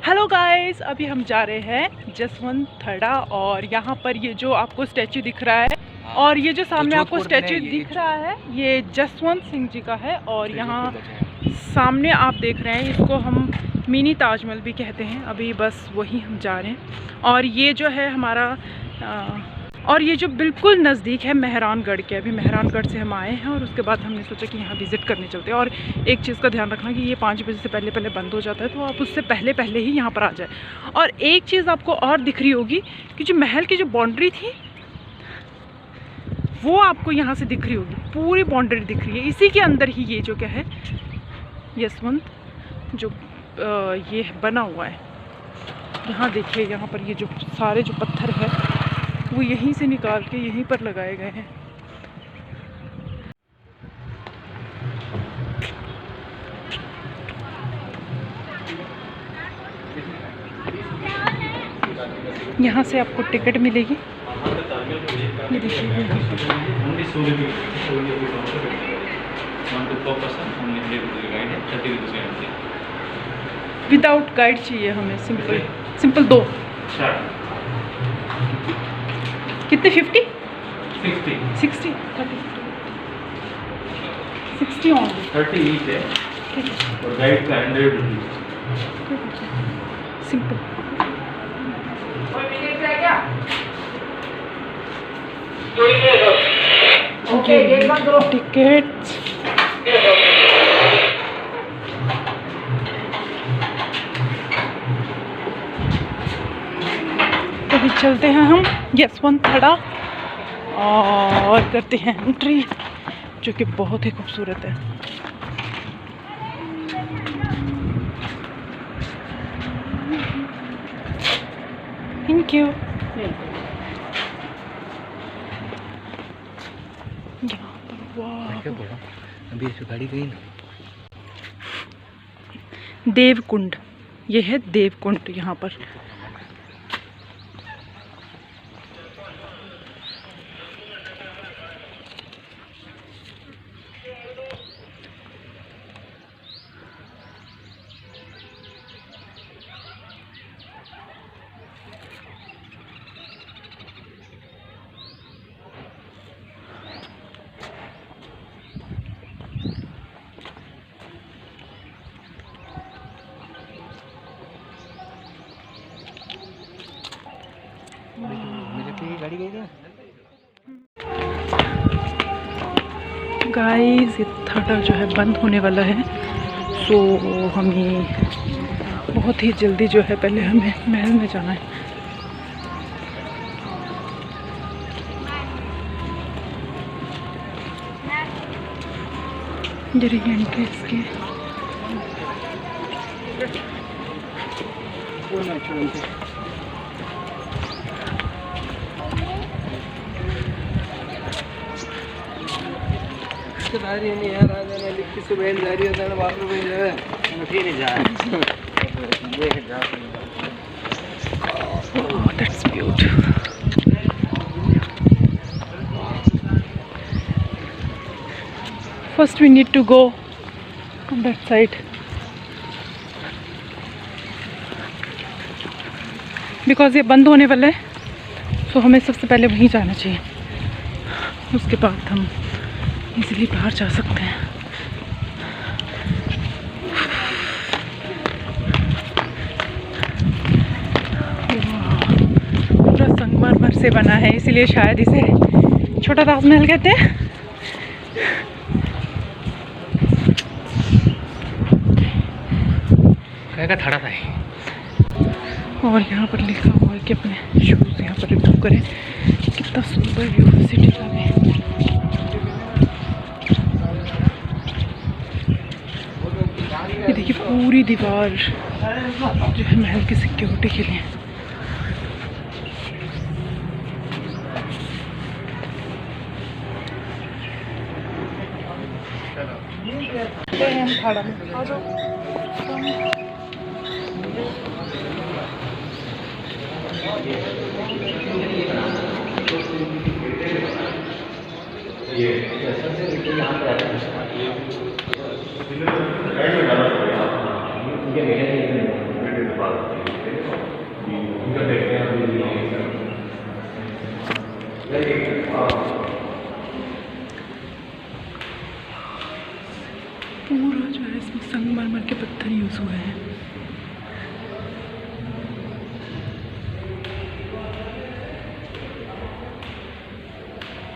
Hello guys, अभी हम जा रहे हैं जसवंत थड़ा और यहाँ पर ये जो आपको स्टैचू दिख रहा है और ये जो सामने आपको स्टैचू दिख रहा है ये जसवंत सिंह जी का है। और यहाँ सामने आप देख रहे हैं इसको हम मिनी ताजमहल भी कहते हैं। अभी बस वही हम जा रहे हैं और ये जो है हमारा और ये जो बिल्कुल नज़दीक है मेहरानगढ़ के। अभी मेहरानगढ़ से हम आए हैं और उसके बाद हमने सोचा कि यहाँ विज़िट करने चलते हैं। और एक चीज़ का ध्यान रखना कि ये 5 बजे से पहले बंद हो जाता है, तो आप उससे पहले ही यहाँ पर आ जाए। और एक चीज़ आपको और दिख रही होगी कि जो महल की जो बाउंड्री थी वो आपको यहाँ से दिख रही होगी, पूरी बाउंड्री दिख रही है। इसी के अंदर ही ये जो क्या है जसवंत जो ये बना हुआ है। यहाँ देखिए, यहाँ पर ये जो सारे जो पत्थर है वो यहीं से निकाल के यहीं पर लगाए गए हैं। यहाँ से आपको टिकट मिलेगी। ये देखिए, विदाउट गाइड चाहिए हमें, सिंपल 2 कितने 50 60 60 ओनली 30 ईच है और गाइड का 100 रुपीज सिंपल। टिकट अभी चलते हैं हम जसवंत थड़ा और करते हैं एंट्री, जो कि बहुत ही खूबसूरत है। Thank you. यहाँ पर वाह, अभी ऐसी गाड़ी गई ना। देवकुंड, ये है देवकुंड यहाँ पर। गाड़ी गई ना गाइस, ये थड़ा जो है बंद होने वाला है, सो हमें बहुत ही जल्दी जो है पहले हमें महल में जाना है। जरी एंट्रेंस के नहीं यार, आ जाना लिख के सुबह जा रही होता है बाथरूम में जो है फिर नहीं जा देख जा। Oh, that's beautiful. First we need to go on that side because ये बंद होने वाला है, तो हमें सबसे पहले वहीं जाना चाहिए। उसके बाद हम इजीली बाहर जा सकते हैं। पूरा संगमरमर से बना है, इसीलिए शायद इसे छोटा ताजमहल कहते हैं। का थड़ा था और यहाँ पर लिखा हुआ है कि अपने शूज़ यहाँ पर रिमूव करें। कितना सुंदर व्यू सिटी का है। ये देखिए, पूरी दीवार जो है महल की सिक्योरिटी के लिए। हम खाड़ा में आ जाओ। ये यहाँ पे आता है। संगमरमर के पत्थर यूज़ हुए हैं।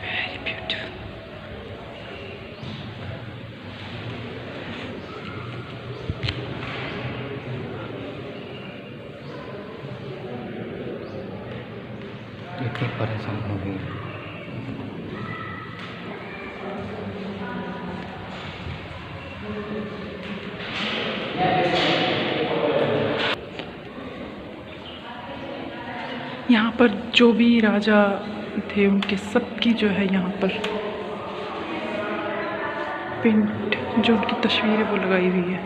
Very beautiful. इतनी परेशान हो गई। यहाँ पर जो भी राजा थे उनके सबकी जो है यहाँ पर पेंट, जो उनकी तस्वीर है वो लगाई हुई है।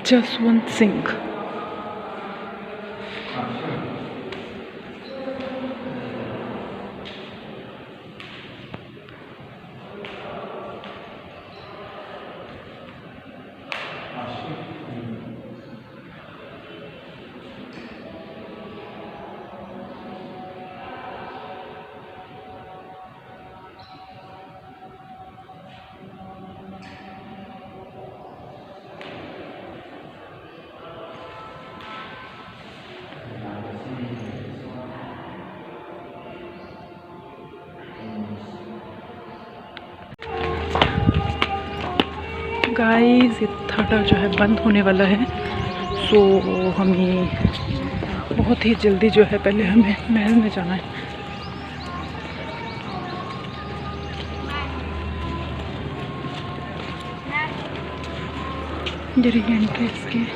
जसवंत सिंह। गाइस ये थड़ा जो है बंद होने वाला है, सो हमें बहुत ही जल्दी जो है पहले हमें महल में जाना है। एंट्री इसकी।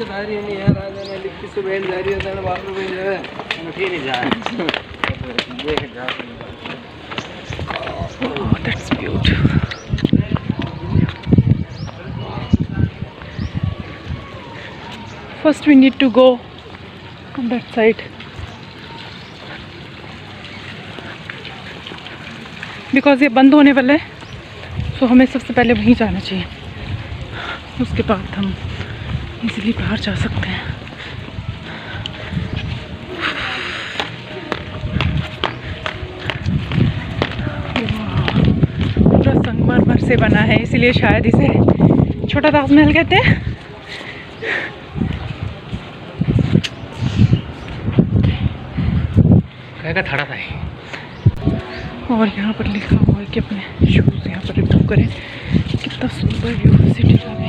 दारी नहीं यार, राजा ने लिख के सुबह दारी होता है, बाप रे जो है मुझे नहीं जा देख जा। Oh, that's beautiful. First we need to go on that side because ये बंद होने वाला है, so हमें सबसे पहले वहीं जाना चाहिए, उसके बाद हम इजीली बाहर जा सकते हैं। पूरा संगमरमर से बना है, इसीलिए शायद इसे छोटा ताजमहल कहते हैं। का थड़ा था। और यहाँ पर लिखा हुआ है कि अपने शूज़ यहाँ पर रिमूव करें। कितना सुंदर व्यू है सिटी का भी।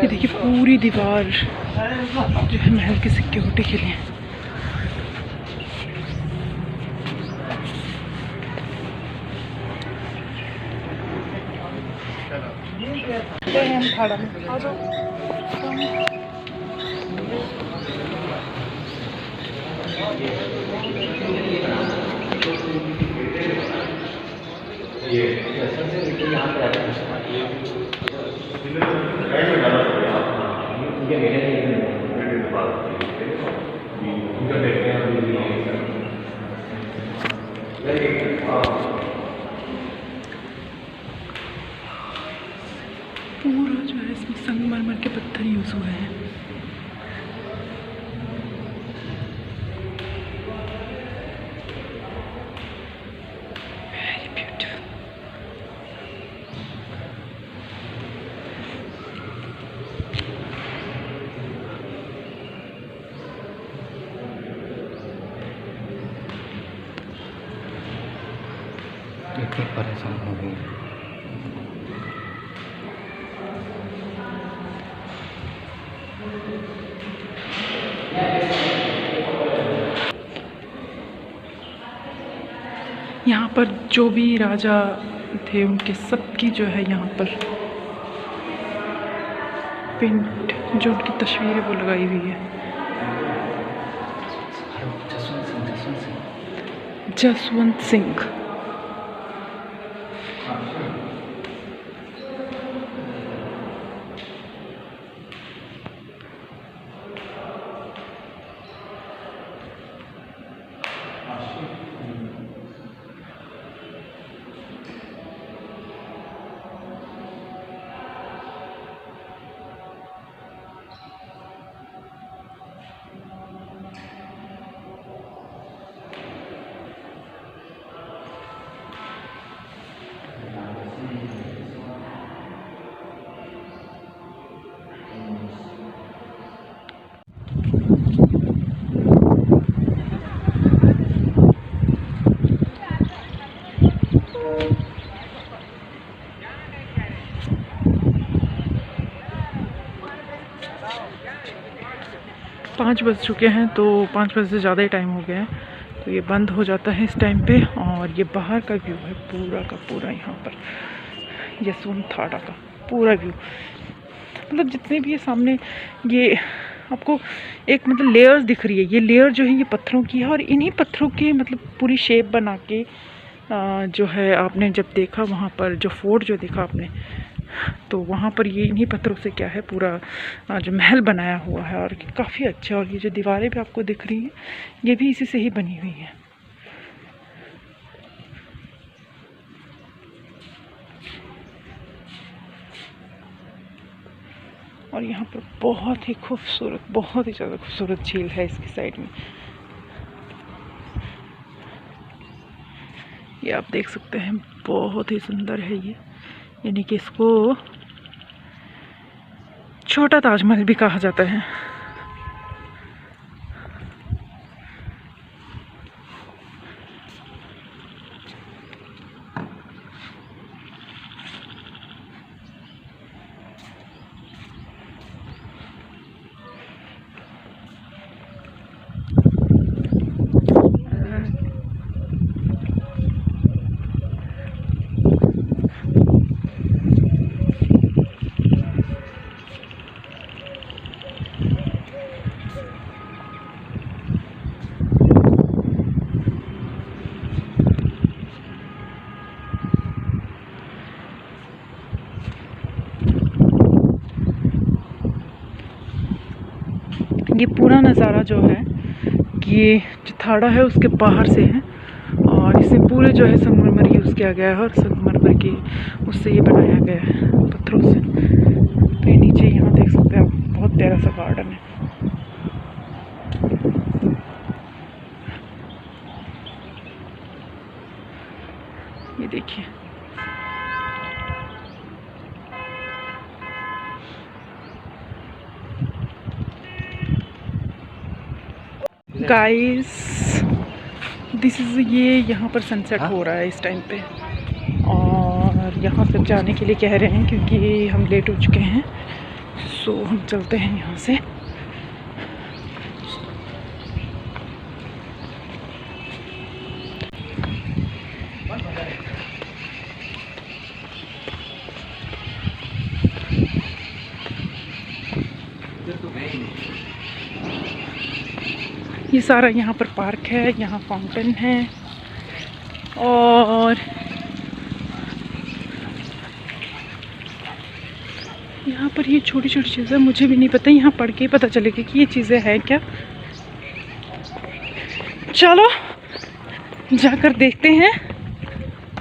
ये देखिए पूरी दीवार जो है महल की सिक्योरिटी के लिए। हम खाड़ा में आ जाओ। पूरा जो है इसमें संगमरमर के पत्थर यूज़ हुए हैं। Very beautiful. इतनी परेशान हो गई। यहाँ पर जो भी राजा थे उनके सबकी जो है यहाँ पर पेंट, जो उनकी तस्वीर है वो लगाई हुई है। जसवंत सिंह। 5 बज चुके हैं, तो 5 बजे से ज़्यादा ही टाइम हो गया है, तो ये बंद हो जाता है इस टाइम पे। और ये बाहर का व्यू है पूरा का पूरा, यहाँ पर यशवंतठाडा का पूरा व्यू। मतलब जितने भी ये सामने ये आपको एक मतलब लेयर्स दिख रही है, ये लेयर जो है ये पत्थरों की है, और इन्हीं पत्थरों के मतलब पूरी शेप बना के जो है आपने जब देखा वहाँ पर जो फोर्ट जो देखा आपने, तो वहाँ पर ये इन्हीं पत्थरों से क्या है पूरा जो महल बनाया हुआ है, और काफ़ी अच्छा। और ये जो दीवारें भी आपको दिख रही हैं ये भी इसी से ही बनी हुई हैं। और यहाँ पर बहुत ही खूबसूरत, बहुत ही ज़्यादा खूबसूरत झील है इसकी साइड में, ये आप देख सकते हैं, बहुत ही सुंदर है ये। यानी कि इसको छोटा ताजमहल भी कहा जाता है। ये पूरा नज़ारा जो है कि ये जो थाड़ा है उसके बाहर से है, और इसे पूरे जो है संगमरमर यूज़ किया गया है, और संगमरमर की उससे ये बनाया गया है पत्थरों से। तो ये नीचे यहाँ देख सकते हैं आप, बहुत प्यारा सा गार्डन है। ये देखिए, गाइस दिस इज़, ये यहाँ पर सनसेट हो रहा है इस टाइम पे, और यहाँ पर जाने के लिए कह रहे हैं क्योंकि हम लेट हो चुके हैं, सो हम चलते हैं यहाँ से। ये सारा यहाँ पर पार्क है, यहाँ फाउंटेन है, और यहाँ पर ये छोटी छोटी चीज़ें मुझे भी नहीं पता, यहाँ पढ़ के पता चलेगा कि ये चीज़ें हैं क्या। चलो जाकर देखते हैं।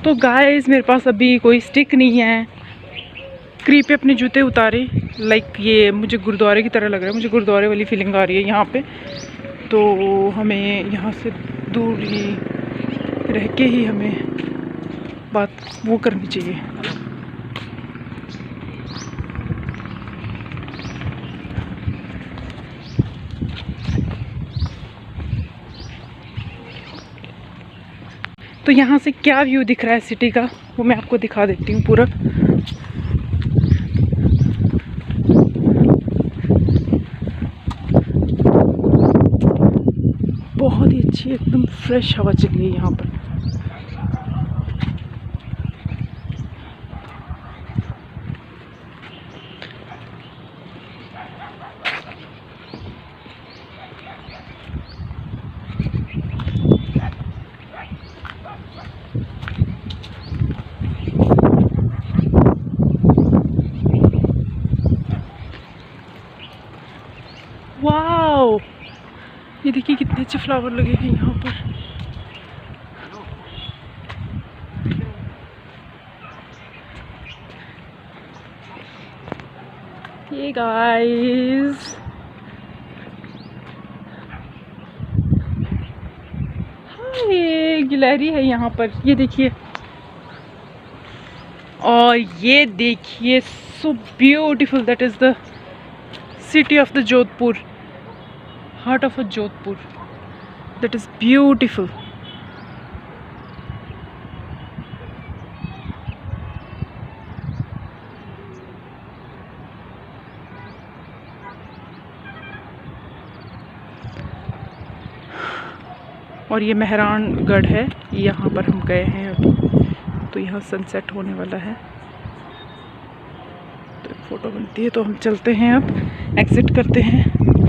तो गाइस मेरे पास अभी कोई स्टिक नहीं है, क्रीप पे अपने जूते उतारे, लाइक ये मुझे गुरुद्वारे की तरह लग रहा है, मुझे गुरुद्वारे वाली फीलिंग आ रही है यहाँ पे। तो हमें यहाँ से दूर ही रह के ही हमें बात वो करनी चाहिए। तो यहाँ से क्या व्यू दिख रहा है सिटी का, वो मैं आपको दिखा देती हूँ पूरा। बहुत ही अच्छी एकदम फ्रेश हवा चल रही है यहाँ पर। वाओ, ये देखिए कितने अच्छे फ्लावर लगे हैं यहाँ पर। ये गाइस, ये गिलहरी है यहाँ पर, ये देखिए। और ये देखिए, so beautiful, that is the city of the Jodhpur, heart of a Jodhpur, that is beautiful. और ये मेहरानगढ़ है, यहाँ पर हम गए हैं अभी। तो यहाँ सनसेट होने वाला है, तो फ़ोटो बनती है। तो हम चलते हैं, अब एग्ज़िट करते हैं।